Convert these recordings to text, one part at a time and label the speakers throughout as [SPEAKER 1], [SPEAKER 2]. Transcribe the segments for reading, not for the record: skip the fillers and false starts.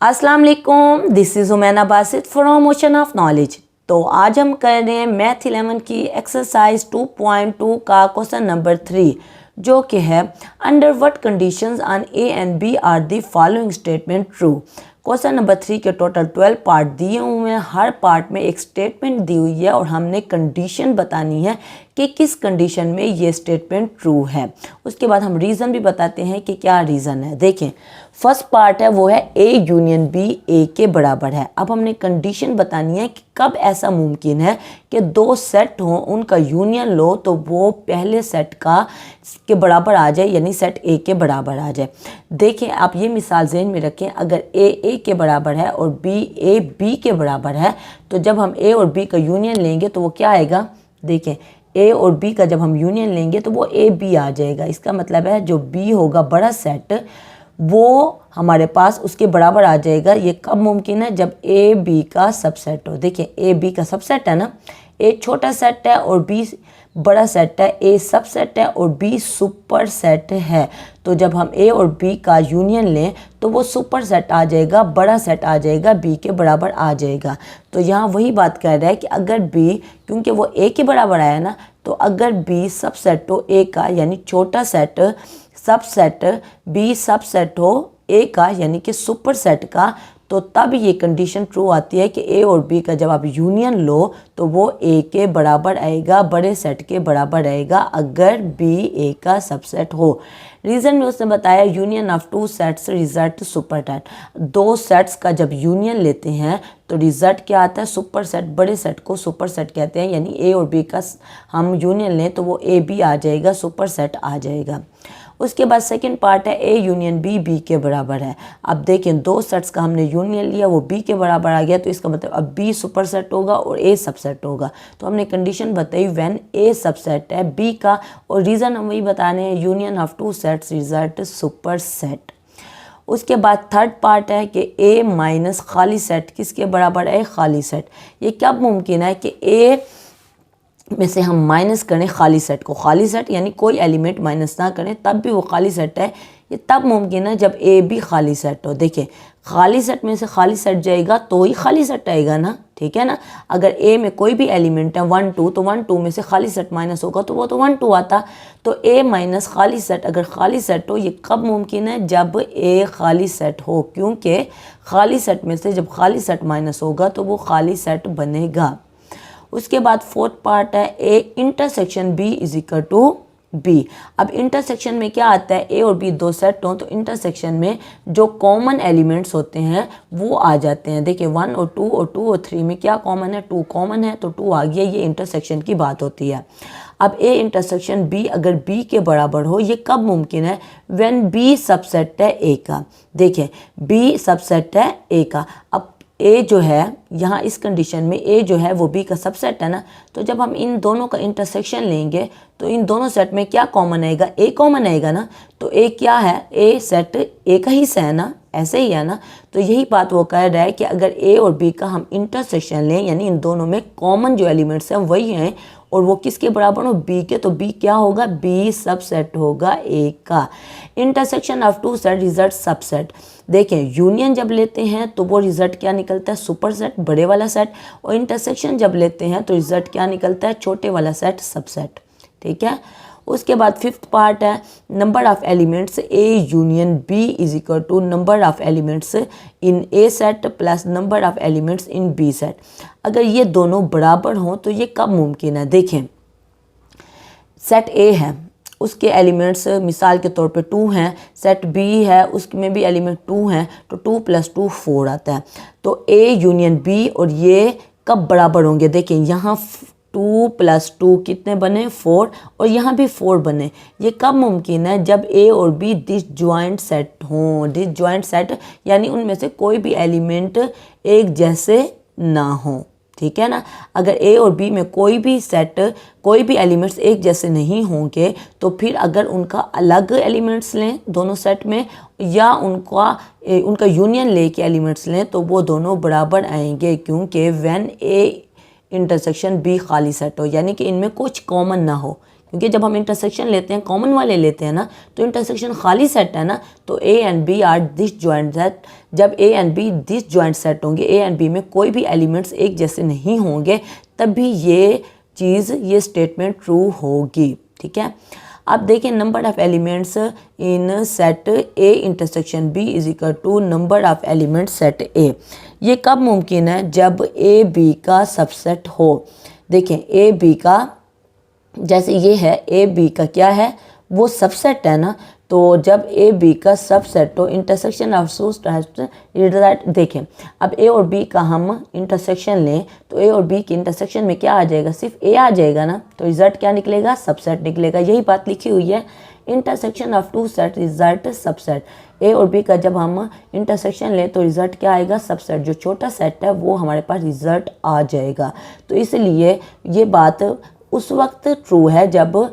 [SPEAKER 1] अस्सलाम वालेकुम, this is Umaina Basit from Ocean of Knowledge. तो आज हम कर रहे हैं मैथ 11 की एक्सरसाइज 2.2 का क्वेश्चन नंबर 3, जो कि है under what conditions on A and B are the following statement true. Question number 3 के टोटल 12 पार्ट दिए हुए हैं, हर पार्ट में एक स्टेटमेंट दी हुई है और हमने कंडीशन बतानी है कि किस कंडीशन में ये स्टेटमेंट ट्रू है। उसके बाद हम रीज़न भी बताते हैं कि क्या रीज़न है। देखें, फर्स्ट पार्ट है वो है ए यूनियन बी ए के बराबर है। अब हमने कंडीशन बतानी है कि कब ऐसा मुमकिन है कि दो सेट हों, उनका यूनियन लो तो वो पहले सेट के बराबर आ जाए, यानी सेट ए के बराबर आ जाए। देखें, आप ये मिसाल ज़हन में रखें, अगर ए के बराबर है और बी के बराबर है, तो जब हम ए और बी का यूनियन लेंगे तो वो क्या आएगा। देखें, ए और बी का जब हम यूनियन लेंगे तो वो ए बी आ जाएगा। इसका मतलब है जो बी होगा बड़ा सेट, वो हमारे पास उसके बराबर आ जाएगा। ये कब मुमकिन है, जब ए बी का सबसेट हो। देखिए, ए बी का सबसेट है ना, ए छोटा सेट है और बी बड़ा सेट है, ए सबसेट है और बी सुपर सेट है। तो जब हम ए और बी का यूनियन लें तो वो सुपर सेट आ जाएगा, बड़ा सेट आ जाएगा, बी के बराबर आ जाएगा। तो यहाँ वही बात कह रहा है कि अगर बी, क्योंकि वो ए के बराबर आया ना, तो अगर बी सबसेट हो ए का, यानी छोटा सेट सबसेट बी सबसेट हो ए का, यानी कि सुपर सेट का, तो तब ये कंडीशन ट्रू आती है कि ए और बी का जब आप यूनियन लो तो वो ए के बराबर आएगा, बड़े सेट के बराबर आएगा, अगर बी ए का सबसेट हो। रीज़न में उसने बताया union of two sets result super set. दो सेट्स का जब यूनियन लेते हैं तो रिजल्ट क्या आता है, सुपर सेट। बड़े सेट को सुपर सेट कहते हैं, यानी ए और बी का हम यूनियन लें तो वो ए बी आ जाएगा, सुपर सेट आ जाएगा। उसके बाद सेकंड पार्ट है ए यूनियन बी बी के बराबर है। अब देखें, दो सेट्स का हमने यूनियन लिया, वो बी के बराबर आ गया, तो इसका मतलब अब बी सुपर सेट होगा और ए सबसेट होगा। तो हमने कंडीशन बताई व्हेन ए सबसेट है बी का, और रीज़न हम वही बताने हैं, union of two sets result super set. उसके बाद थर्ड पार्ट है कि ए माइनस खाली सेट किसके बराबर है, खाली सेट। ये कब मुमकिन है कि ए में से हम माइनस करें खाली सेट को, खाली सेट यानी कोई एलिमेंट माइनस ना करें, तब भी वो खाली सेट है। ये तब मुमकिन है जब ए भी खाली सेट हो। देखिए, खाली सेट में से खाली सेट जाएगा तो ही खाली सेट आएगा ना, ठीक है ना। अगर ए में कोई भी एलिमेंट है 1 2, तो 1 2 में से खाली सेट माइनस होगा तो वो तो 1 2 आता। तो ए माइनस खाली सेट अगर खाली सेट हो, ये कब मुमकिन है, जब ए खाली सेट हो, क्योंकि खाली सेट में से जब खाली सेट माइनस होगा तो वो खाली सेट बनेगा। उसके बाद फोर्थ पार्ट है A intersection B is equal to B. अब इंटरसेक्शन में क्या आता है, ए और बी दो सेट हों तो इंटरसेक्शन में जो कॉमन एलिमेंट्स होते हैं वो आ जाते हैं। देखिए, 1 और 2 और 2 और 3 में क्या कॉमन है, 2 कॉमन है, तो 2 आ गया। ये इंटरसेक्शन की बात होती है। अब ए इंटरसेक्शन बी अगर बी के बराबर हो, ये कब मुमकिन है, व्हेन बी सबसेट है ए का। देखिए, बी सबसेट है ए का। अब ए जो है यहाँ इस कंडीशन में ए जो है वो बी का सबसेट है ना, तो जब हम इन दोनों का इंटरसेक्शन लेंगे तो इन दोनों सेट में क्या कॉमन आएगा, ए कॉमन आएगा ना। तो ए क्या है, ए सेट ए का हिस्सा है ना, ऐसे ही है ना। तो यही बात वो कह रहा है कि अगर ए और बी का हम इंटरसेक्शन लें, यानी इन दोनों में कॉमन जो एलिमेंट्स हैं वही हैं और वो किसके बराबर हो, बी के, तो बी क्या होगा, बी सबसेट होगा ए का। Intersection of two set result subset. देखें, यूनियन जब लेते हैं तो वो रिजल्ट क्या निकलता है, सुपर सेट, बड़े वाला सेट, और इंटरसेक्शन जब लेते हैं तो रिजल्ट क्या निकलता है, छोटे वाला सेट, सबसेट, ठीक है। उसके बाद फिफ्थ पार्ट है number of elements A union B is equal to number of elements in A set plus number of elements in B set. अगर ये दोनों बराबर हों तो ये कब मुमकिन है। देखें, सेट ए है, उसके एलिमेंट्स मिसाल के तौर पे 2 हैं, सेट बी है उसमें भी एलिमेंट 2 हैं, तो 2 + 2 4 आता है। तो ए यूनियन बी और ये कब बराबर होंगे, देखें यहाँ 2 + 2 कितने बने, 4, और यहाँ भी 4 बने। ये कब मुमकिन है, जब ए और बी डिसजॉइंट सेट हों। डिसजॉइंट सेट यानी उनमें से कोई भी एलिमेंट एक जैसे ना हो, ठीक है ना। अगर ए और बी में कोई भी सेट, कोई भी एलिमेंट्स एक जैसे नहीं होंगे, तो फिर अगर उनका अलग एलिमेंट्स लें दोनों सेट में, या उनका यूनियन लेके एलिमेंट्स लें, तो वो दोनों बराबर आएंगे, क्योंकि व्हेन ए इंटरसेक्शन बी खाली सेट हो, यानी कि इनमें कुछ कॉमन ना हो। क्योंकि जब हम इंटरसेक्शन लेते हैं, कॉमन वाले लेते हैं ना, तो इंटरसेक्शन खाली सेट है ना, तो A and B are disjoint set. जब A and B disjoint set होंगे, ए एंड बी में कोई भी एलिमेंट्स एक जैसे नहीं होंगे, तभी ये स्टेटमेंट ट्रू होगी। ठीक है, अब देखें number of elements in set A intersection B is equal to number of elements set A. ये कब मुमकिन है? जब ए बी का सबसेट हो। देखें ए बी का, जैसे ये है ए बी का क्या है, वो सबसेट है ना, तो जब ए बी का सबसेट हो, इंटरसेक्शन ऑफ रिजल्ट। देखें अब ए और बी का हम इंटरसेक्शन लें तो ए और बी के इंटरसेक्शन में क्या आ जाएगा? सिर्फ ए आ जाएगा ना, तो रिजल्ट क्या निकलेगा? सबसेट निकलेगा। यही बात लिखी हुई है, intersection of two set result subset. A और बी का जब हम इंटरसेक्शन लें तो रिजल्ट क्या आएगा? सबसेट। जो छोटा सेट है वो हमारे पास रिजल्ट आ जाएगा। तो इसलिए ये बात उस वक्त ट्रू है जब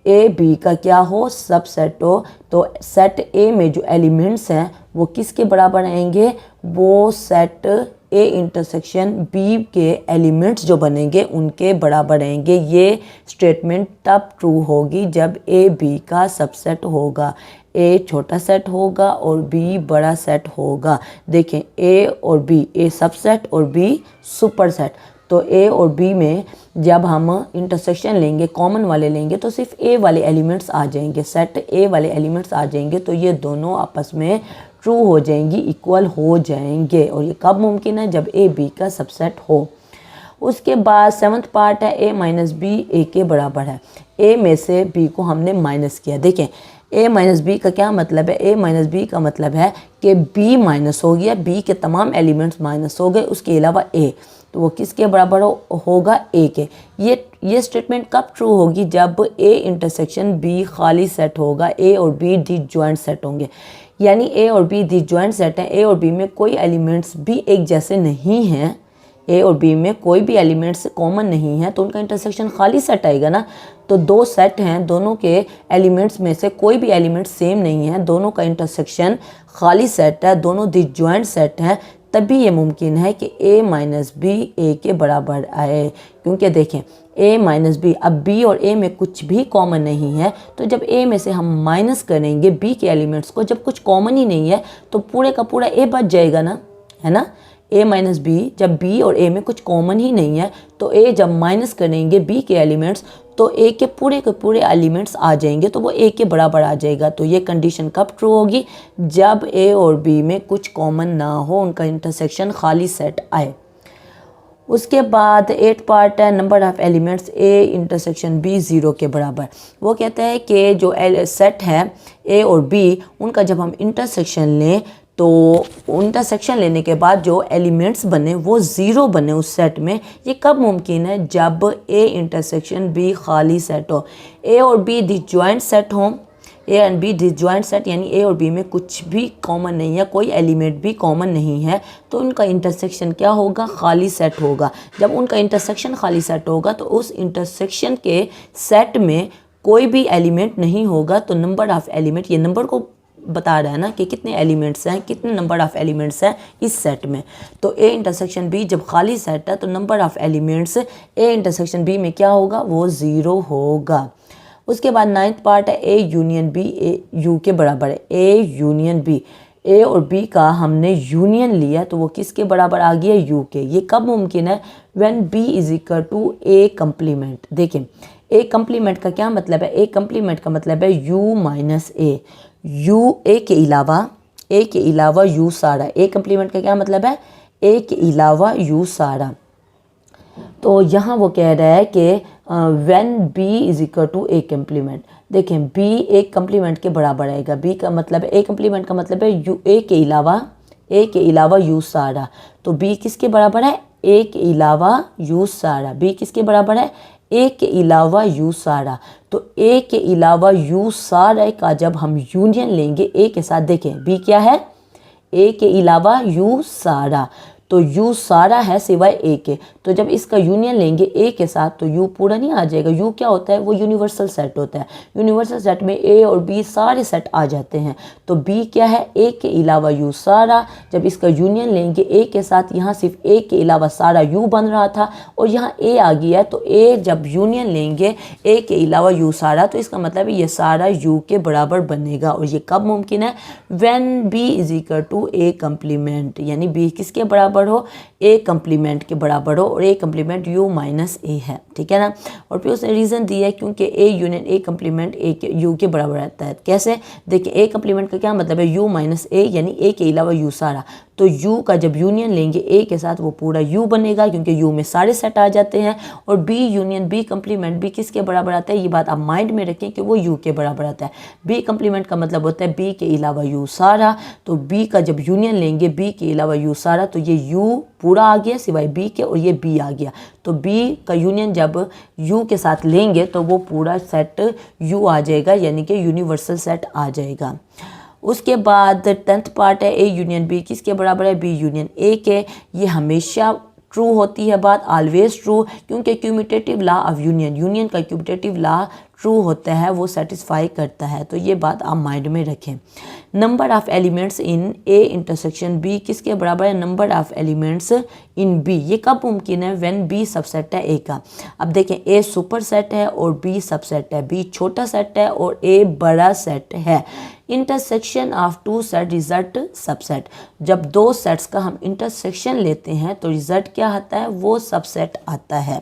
[SPEAKER 1] ए बी का क्या हो? सबसेट हो। तो सेट ए में जो एलिमेंट्स हैं वो किसके बराबर आएंगे? वो सेट ए इंटरसेक्शन बी के एलिमेंट्स जो बनेंगे उनके बराबर आएंगे। ये स्टेटमेंट तब ट्रू होगी जब ए बी का सबसेट होगा, ए छोटा सेट होगा और बी बड़ा सेट होगा। देखें ए और बी, ए सबसेट और बी सुपर सेट। तो ए और बी में जब हम इंटरसेक्शन लेंगे, कॉमन वाले लेंगे, तो सिर्फ ए वाले एलिमेंट्स आ जाएंगे, सेट ए वाले एलिमेंट्स आ जाएंगे। तो ये दोनों आपस में ट्रू हो जाएंगी, इक्वल हो जाएंगे। और ये कब मुमकिन है? जब ए बी का सबसेट हो। उसके बाद 7th पार्ट है ए माइनस बी ए के बराबर है। ए में से बी को हमने माइनस किया। देखें ए माइनस बी का क्या मतलब है? ए माइनस बी का मतलब है कि बी माइनस हो गया, बी के तमाम एलिमेंट्स माइनस हो गए, उसके अलावा ए। तो वो किसके बराबर होगा? ए के। ये स्टेटमेंट कब ट्रू होगी? जब ए इंटरसेक्शन बी खाली सेट होगा, ए और बी डिसजॉइंट सेट होंगे। यानी ए और बी डिसजॉइंट सेट हैं, ए और बी में कोई एलिमेंट्स भी एक जैसे नहीं हैं, ए और बी में कोई भी एलिमेंट्स कॉमन नहीं है, तो उनका इंटरसेक्शन खाली सेट आएगा ना। तो दो सेट हैं, दोनों के एलिमेंट्स में से कोई भी एलिमेंट सेम नहीं है, दोनों का इंटरसेक्शन खाली सेट है, दोनों डिसजॉइंट सेट हैं, तभी ये मुमकिन है कि a माइनस बी ए के बराबर आए। क्योंकि देखें a माइनस बी, अब b और a में कुछ भी कॉमन नहीं है, तो जब a में से हम माइनस करेंगे b के एलिमेंट्स को, जब कुछ कॉमन ही नहीं है तो पूरे का पूरा a बच जाएगा ना, है ना। a माइनस बी, जब b और a में कुछ कॉमन ही नहीं है तो a जब माइनस करेंगे b के एलिमेंट्स तो a के पूरे एलिमेंट्स आ जाएंगे, तो वो a के बराबर आ जाएगा। तो ये कंडीशन कब ट्रू होगी? जब a और b में कुछ कॉमन ना हो, उनका इंटरसेक्शन खाली सेट आए। उसके बाद 8 पार्ट है number of elements A intersection B 0 के बराबर। वो कहता है कि जो सेट है ए और बी, उनका जब हम इंटरसेक्शन लें तो इंटरसेक्शन लेने के बाद जो एलिमेंट्स बने वो 0 बने उस सेट में। ये कब मुमकिन है? जब ए इंटरसेक्शन बी खाली सेट हो, ए और बी डिसजॉइंट सेट हो, A and B disjoint set, यानी ए और बी में कुछ भी कॉमन नहीं है, कोई एलिमेंट भी कॉमन नहीं है, तो उनका इंटरसेक्शन क्या होगा? खाली सेट होगा। जब उनका इंटरसेक्शन खाली सेट होगा तो उस इंटरसेक्शन के सेट में कोई भी एलिमेंट नहीं होगा, तो नंबर ऑफ एलिमेंट, ये नंबर को बता रहा है ना कि कितने एलिमेंट्स हैं, कितने नंबर ऑफ एलिमेंट्स हैं इस सेट में। तो ए इंटरसेक्शन बी जब खाली सेट है तो number of elements A intersection B में क्या होगा? वो 0 होगा। उसके बाद 9th पार्ट है A union B A U के बराबर है। ए यूनियन बी, ए और बी का हमने यूनियन लिया तो वो किसके बराबर आ गया? यू के। ये कब मुमकिन है? When B is equal to A complement. देखें ए कंप्लीमेंट का क्या मतलब है? ए कंप्लीमेंट का मतलब है U minus A, U A के अलावा यू सारा। ए कंप्लीमेंट का क्या मतलब है? ए के अलावा यू सारा। तो यहाँ वो कह रहा है कि when B is equal to A complement. देखें बी ए कंप्लीमेंट के बराबर आएगा। बी का मतलब है, ए कंप्लीमेंट का मतलब है यू ए के अलावा यू सारा। तो बी किसके बराबर है? ए के अलावा यू सारा। बी किसके बराबर है? ए के अलावा यू सारा। तो ए के अलावा यू सारा का जब हम यूनियन लेंगे ए के साथ, देखें बी क्या है? ए के अलावा यू सारा। तो यू सारा है सिवाय ए के। तो जब इसका यूनियन लेंगे ए के साथ तो यू पूरा नहीं आ जाएगा। यू क्या होता है, वो यूनिवर्सल सेट होता है। यूनिवर्सल सेट में ए और बी सारे सेट आ जाते हैं। तो बी क्या है, ए के अलावा यू सारा। जब इसका यूनियन लेंगे ए के साथ, यहाँ सिर्फ ए के अलावा सारा यू बन रहा था और यहाँ ए आ गया है, तो ए जब यूनियन लेंगे ए के अलावा यू सारा, तो इसका मतलब है ये सारा यू के बराबर बनेगा। और ये कब मुमकिन है, when B is equal to A complement, यानी बी किसके बराबर हो, ए कम्प्लीमेंट के बराबर हो, और A complement U minus A है, ठीक है ना। और फिर उसने रीज़न दिया है क्योंकि ए यूनियन ए कम्प्लीमेंट ए के यू के बराबर रहता है। कैसे, देखिए ए कम्प्लीमेंट का क्या मतलब है, यू माइनस ए, यानी ए के अलावा यू सारा। तो यू का जब यूनियन लेंगे ए के साथ वो पूरा यू बनेगा, क्योंकि यू में सारे सेट आ जाते हैं। और B union B complement B किसके बराबर आता है, ये बात आप माइंड में रखें कि वो यू के बराबर आता है। बी कम्प्लीमेंट का मतलब होता है बी के अलावा यू सारा। तो बी का जब यूनियन लेंगे बी के अलावा यू सारा, तो ये यू पूरा आ गया सिवाय बी के, और ये बी आ गया। तो बी का यूनियन जब यू के साथ लेंगे तो वो पूरा सेट यू आ जाएगा, यानी कि यूनिवर्सल सेट आ जाएगा। उसके बाद 10th पार्ट है ए यूनियन बी किसके बराबर है, बी यूनियन ए के। ये हमेशा ट्रू होती है बात, ऑलवेज ट्रू, क्योंकि क्यूमुटेटिव लॉ ऑफ यूनियन, यूनियन का क्यूमुटेटिव लॉ ट्रू होता है, वो सेटिस्फाई करता है। तो ये बात आप माइंड में रखें। Number of elements in A intersection B किसके बराबर है, number of elements in B. ये कब मुमकिन है, व्हेन बी सबसेट है ए का। अब देखें ए सुपर सेट है और बी सबसेट है, बी छोटा सेट है और ए बड़ा सेट है। Intersection of two set result subset. जब दो सेट्स का हम इंटरसेक्शन लेते हैं तो रिजल्ट क्या आता है, वो सबसेट आता है।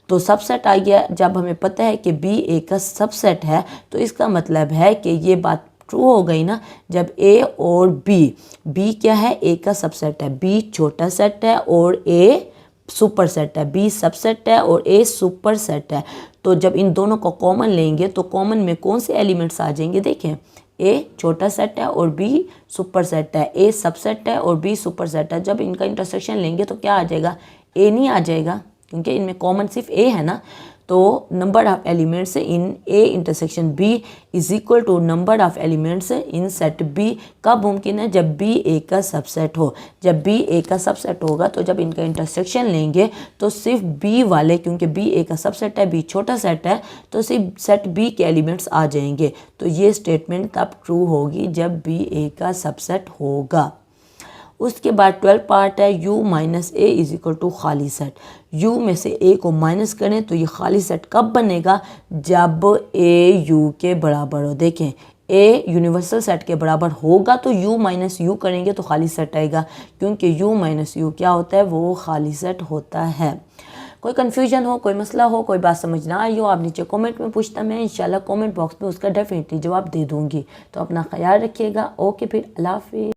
[SPEAKER 1] तो सबसेट आ गया। जब हमें पता है कि बी ए का सबसेट है तो इसका मतलब है कि ये बात ट्रू हो गई ना। जब ए और बी क्या है, ए का सबसेट है, बी छोटा सेट है और ए सुपर सेट है, बी सबसेट है और ए सुपर सेट है। तो जब इन दोनों को कॉमन लेंगे तो कॉमन में कौन से एलिमेंट्स आ जाएंगे, देखें ए छोटा सेट है और बी सुपर सेट है, ए सबसेट है और बी सुपर सेट है। जब इनका इंटरसेक्शन लेंगे तो क्या आ जाएगा, ए नहीं आ जाएगा, क्योंकि इनमें कॉमन सिर्फ ए है ना। तो number of elements in A intersection B is equal to number of elements in set B. कब मुमकिन है, जब बी ए का सबसेट हो। जब बी ए का सबसेट होगा तो जब इनका इंटरसेक्शन लेंगे तो सिर्फ बी वाले, क्योंकि बी ए का सबसेट है, बी छोटा सेट है, तो सिर्फ सेट बी के एलिमेंट्स आ जाएंगे। तो ये स्टेटमेंट तब ट्रू होगी जब बी ए का सबसेट होगा। उसके बाद 12 पार्ट है U minus A is equal to खाली सेट। यू में से ए को माइनस करें तो ये खाली सेट कब बनेगा, जब ए यू के बराबर हो। देखें ए यूनिवर्सल सेट के बराबर होगा तो यू माइनस यू करेंगे तो खाली सेट आएगा, क्योंकि यू माइनस यू क्या होता है, वो खाली सेट होता है। कोई कन्फ्यूजन हो, कोई मसला हो, कोई बात समझ ना आई हो, आप नीचे कमेंट में पूछता, मैं इंशाल्लाह कमेंट बॉक्स में उसका डेफिनेटली जवाब दे दूँगी। तो अपना ख्याल रखिएगा। ओके, फिर अल्लाह हाफिज़।